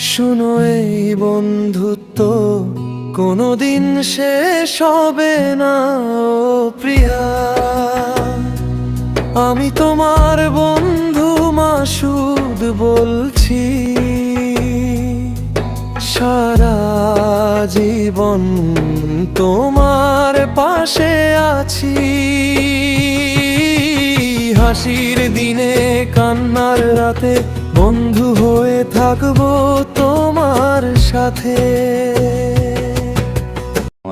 শোনো, এই বন্ধুত্ব কোনোদিন শেষ হবে না ও প্রিয়া। আমি তোমার বন্ধু মাসুদ বলছি, সারা জীবন তোমার পাশে আছি। হাসির দিনে কান্নার রাতে বন্ধু হয়ে থাকবো তোমার সাথে।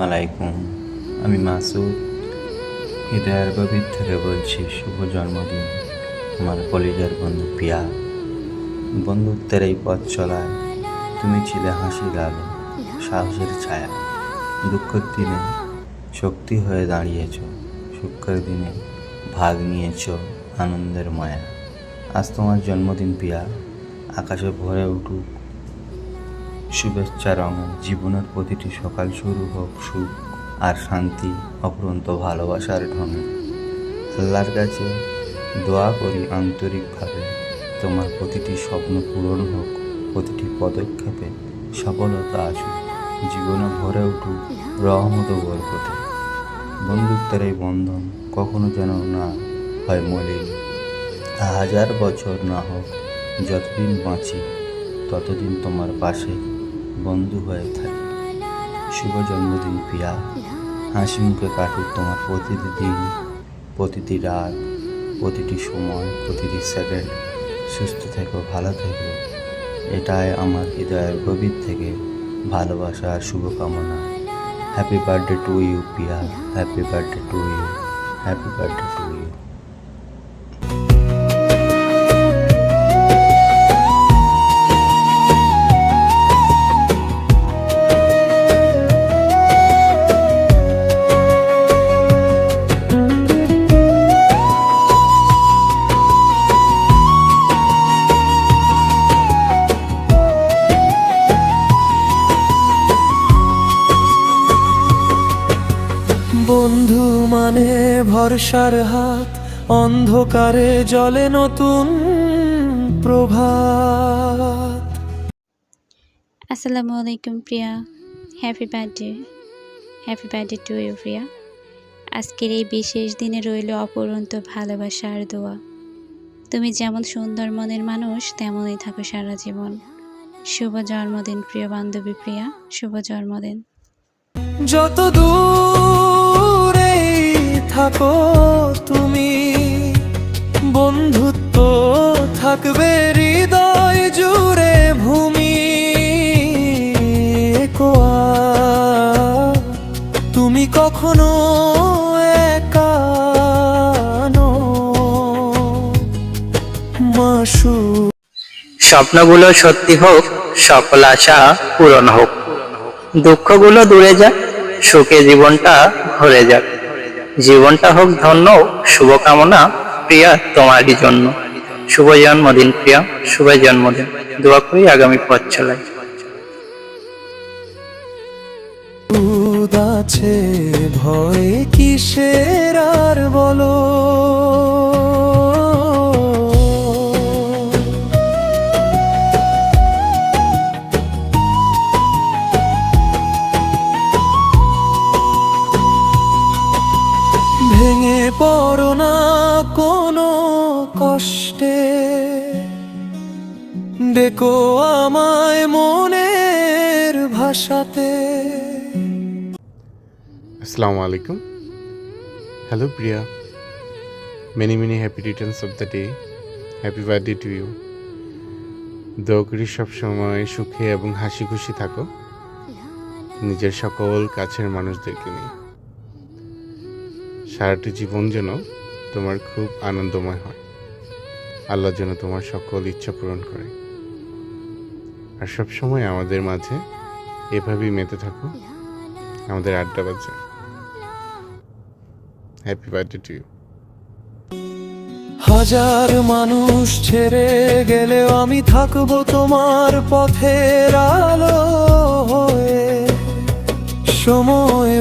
আলাইকুম, আমি মাসুদ হৃদয়ের গভীর থেকে বলছি শুভ জন্মদিন আমার কলিজার বন্ধু প্রিয়া। বন্ধুত্বের এই পথ চলায় তুমি ছিলে হাসির আলো, সাহসের ছায়া। দুঃখের দিনে শক্তি হয়ে দাঁড়িয়েছ, সুখের দিনে ভাগ নিয়েছ আনন্দের মায়া। আজ তোমার জন্মদিন প্রিয়া, আকাশে ভরে উঠুক শুভেচ্ছা রঙে। জীবনের প্রতিটি সকাল শুরু হোক সুখ আর শান্তি, অফুরন্ত ভালোবাসার ঢঙে। আল্লাহর কাছে দোয়া করি আন্তরিকভাবে, তোমার প্রতিটি স্বপ্ন পূরণ হোক, প্রতিটি পদক্ষেপে সফলতা আসুক, জীবনে ভরে উঠুক রহমত ও বরকতে। বন্ধুত্বের এই বন্ধন কখনো যেন না হয় মলিন। 1000 বছর না হোক, যতদিন বাঁচি ততদিন তোমার পাশে বন্ধু হয়ে থাকি। শুভ জন্মদিন প্রিয়া, হাসি মুখে কাটুক তোমার প্রতিটি দিন, প্রতিটি রাত, প্রতিটি সময়, প্রতিটি সেকেন্ড। সুস্থ থেকো, ভালো থেকো, এটাই আমার হৃদয়ের গভীর থেকে ভালোবাসা আর শুভকামনা। Happy birthday to you Priya, happy birthday to you, happy birthday to you. বন্ধু মানে ভরসার হাত, অন্ধকারে জ্বলে নতুন প্রভাত। আসসালামু আলাইকুম প্রিয়া, হ্যাপি বার্থডে টু ইউ প্রিয়া। আজকের এই বিশেষ দিনে রইল অপরন্ত ভালোবাসা আর দোয়া। তুমি যেমন সুন্দর মনের মানুষ, তেমনই থাকো সারা জীবন। শুভ জন্মদিন প্রিয় বান্ধবী প্রিয়া, শুভ জন্মদিন। যত দূরে থাকো তুমি, বন্ধুত্ব থাকবে হৃদয় জুড়ে ভূমি। তুমি কখনো একা নও মাসুদ। স্বপ্নগুলো সত্যি হোক, সকল আশা পূরণ হোক, দুঃখগুলো দূরে যাক, সুখে জীবনটা ভরে যাক। জীবনটা হোক ধন্য, শুভকামনা প্রিয়া তোমারই জন্য। শুভ জন্মদিন প্রিয়া, শুভ জন্মদিন। দোয়া করি আগামী পথ চলায়। আছে ভয় কিসের আর বলো, ভেঙে পড়ো না কোনো কষ্টে, ডেকো আমায় মনের ভাষাতে। Assalamu alaikum. Hello Priya. Many happy returns of the day. Happy birthday to you. দোয়া করি সব সময় সুখে এবং হাসি খুশি থাকো, নিজের সকল কাছের মানুষদেরকে নিয়ে। সারাটি জীবন যেন তোমার খুব আনন্দময় হয়, আল্লাহ যেন তোমার সকল ইচ্ছা পূরণ করে। আর সব সময় আমাদের মাঝে এভাবেই মেতে থাকো, আমাদের আড্ডা বাজে। Happy birthday to you. হাজার মানুষ ছেড়ে গেলেও আমি থাকবো তোমার পথের আলো হয়ে। সময়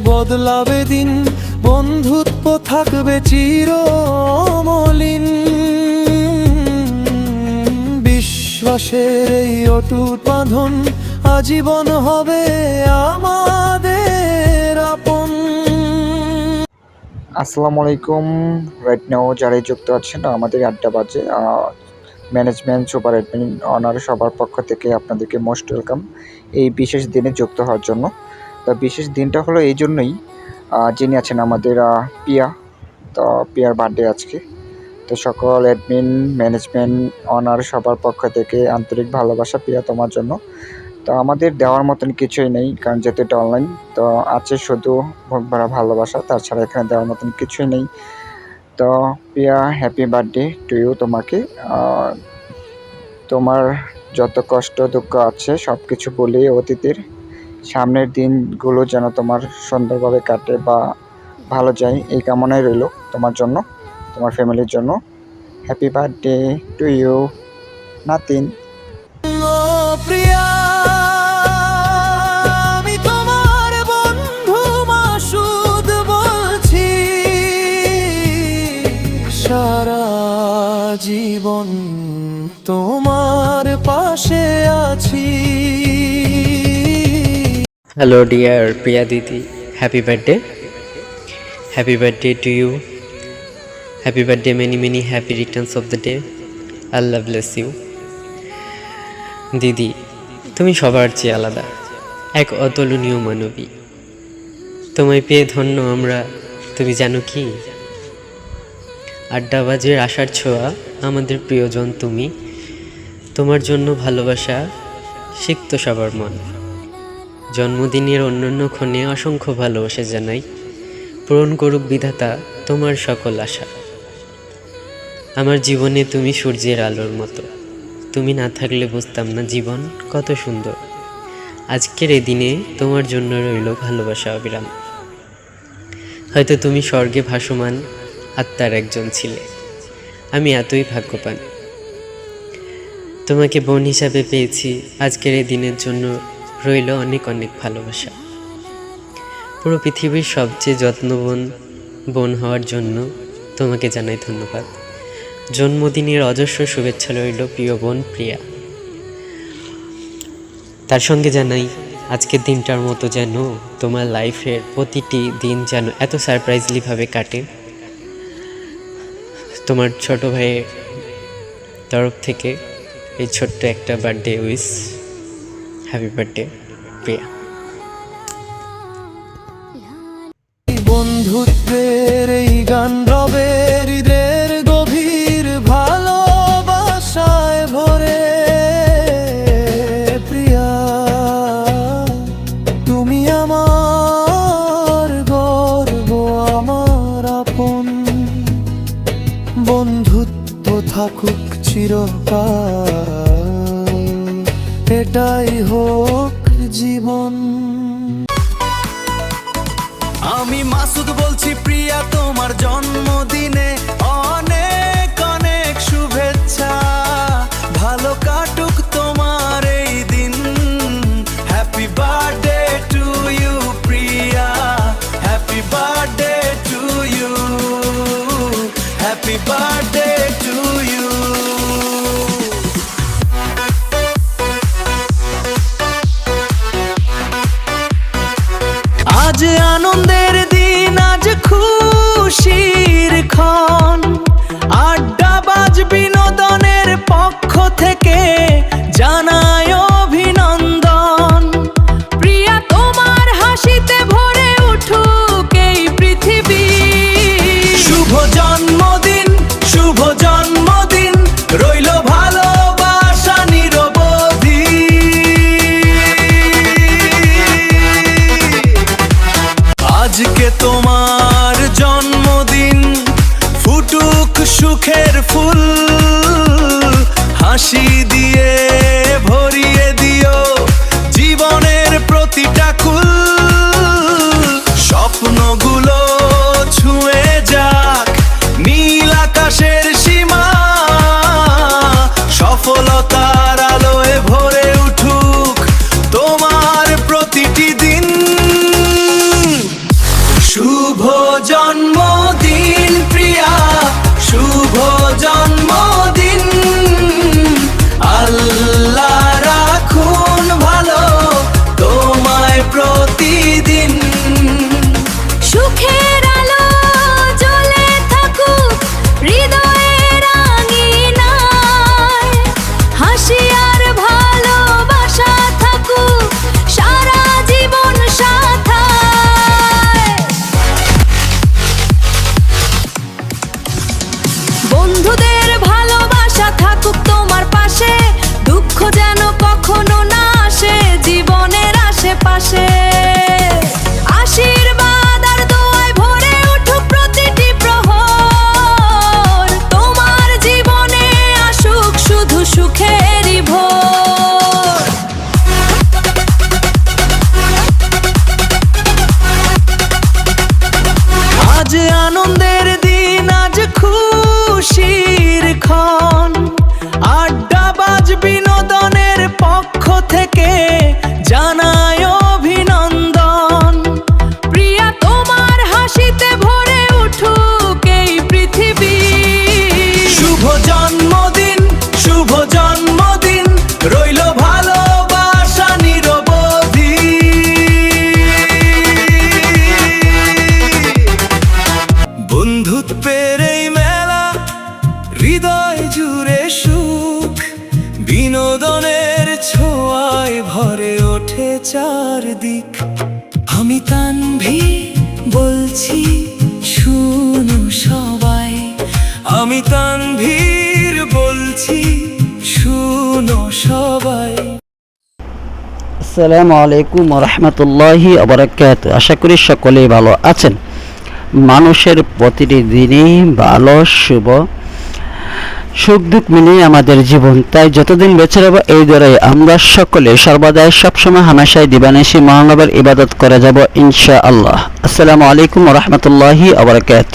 বদলাবে দিন, বন্ধুত্ব থাকবে চিরমলিন। বিশ্বাসের এই অটুট বাঁধন আজীবন হবে আমাদের আপন। আসসালামু আলাইকুম। রাইট নাও যারাই যুক্ত আছেন আমাদের আড্ডা বাজে ম্যানেজমেন্ট সুপার অ্যাডমিন অনার সবার পক্ষ থেকে আপনাদেরকে মোস্ট ওয়েলকাম এই বিশেষ দিনে যুক্ত হওয়ার জন্য। তো বিশেষ দিনটা হলো এই জন্যই, যিনি আছেন আমাদের পিয়া, তো পিয়ার বার্থডে আজকে। তো সকল অ্যাডমিন ম্যানেজমেন্ট অনার সবার পক্ষ থেকে আন্তরিক ভালোবাসা পিয়া তোমার জন্য। তো আমাদের দেওয়ার মতন কিছুই নেই, কারণ যেহেতু এটা অনলাইন, তো আছে শুধু ভোগ ভরা ভালোবাসা, তাছাড়া এখানে দেওয়ার মতন কিছুই নেই। তো প্রিয়া, হ্যাপি বার্থডে টু ইউ। তোমাকে তোমার যত কষ্ট দুঃখ আছে সব কিছু বলে অতীতের, সামনের দিনগুলো যেন তোমার সুন্দরভাবে কাটে বা ভালো যায় এই কামনাই রইল তোমার জন্য, তোমার ফ্যামিলির জন্য। হ্যাপি বার্থডে টু ইউ নাতিন। ও প্রিয়া, আমি তোমার বন্ধু মাসুদ বলছি, সারা জীবন তোমার পাশে আছি। Hello dear Priya Didi, happy birthday to you. Happy birthday, many happy returns of the day. Allah bless you. দিদি, তুমি সবার চেয়ে আলাদা, এক অতুলনীয় মানবী। তোমায় পেয়ে ধন্য আমরা। তুমি জানো কি, আড্ডাবাজের আশার ছোঁয়া আমাদের প্রিয়জন তুমি। তোমার জন্য ভালোবাসা সিক্ত সবার মন। জন্মদিনের অন্যান্য ক্ষণে অসংখ্য ভালোবাসা জানাই। পূরণ করুক বিধাতা তোমার সকল আশা। আমার জীবনে তুমি সূর্যের আলোর মতো। তুমি না থাকলে বুঝতাম না জীবন কত সুন্দর। আজকের এই দিনে তোমার জন্য রইল ভালোবাসা অবিরাম। হয়তো তুমি স্বর্গে ভাসমান আত্মার একজন ছিলে। আমি এতই ভাগ্যবান, তোমাকে বোন হিসাবে পেয়েছি। আজকের এই দিনের জন্য রইল অনেক ভালোবাসা। পুরো পৃথিবীর সবচেয়ে যত্নবান বোন হওয়ার জন্য তোমাকে জানাই ধন্যবাদ। জন্মদিনের অজস্র শুভেচ্ছা রইল প্রিয় বোন প্রিয়া। তার সঙ্গে জানাই আজকের দিনটার মতো যেন তোমার লাইফের প্রতিটি দিন যেন এত সারপ্রাইজলিভাবে কাটে। তোমার ছোট ভাইয়ের তরফ থেকে এই ছোট্ট একটা বার্থডে উইশ। হ্যাপি বার্থডে প্রিয়া। বন্ধুত্বের এই গান রবে হৃদের গভীর ভালোবাসায় ভরে। প্রিয়া, তুমি আমার গর্ব, আমার আপন। বন্ধুত্ব থাকুক চিরকাল, এটাই হোক জীবন। আমি মাসুদ বলছি প্রিয়া, তোমার জন্মদিনে অনেক অনেক শুভেচ্ছা। ভালো কাটুক তোমার এই দিন। Happy birthday to you Priya, happy birthday to you, happy birthday to you. আজ আনন্দের দিন, আজ খুশির ক্ষণ। আড্ডাবাজ বিনোদনের পক্ষ থেকে জানাই অভিনন্দন। প্রিয়া, তোমার হাসিতে ভরে উঠুক এই পৃথিবী। শুভ জন্মদিন, শুভ জন্মদিন, রইল ভালোবাসা নিরবধি। আজকে তোমার জন্মদিন, ফুটুক সুখের ফুল। হাসি দিয়ে ভরিয়ে দিও জীবনের প্রতিটা কুল। স্বপ্নগুলো ছুঁয়ে যাক নীল আকাশের সীমা। সফলতার আলোয় ভরে উঠুক তোমার প্রতিটি দিন। শুভ জন্মদিন প্রিয়া, শুভ জন্মদিন। চারদিক। আমি তানভীর বলছি শুনো সবাই, আমি তানভীর বলছি শুনো সবাই। আসসালামু আলাইকুম রহমতুল্লাহি আবরাকাত। আশা করি সকলেই ভালো আছেন। মানুষের প্রতিটি দিনই ভালো শুভ সুখ দুঃখ মিলিয়ে আমাদের জীবন, তাই যতদিন বেঁচে রব এই দরে আমরা সকলে সর্বদাই সবসময় হামেশাই দিবানিশি মহানবের ইবাদত করে যাব ইনশাআল্লাহ। আসসালামু আলাইকুম রহমতুল্লাহি আবরাকাত।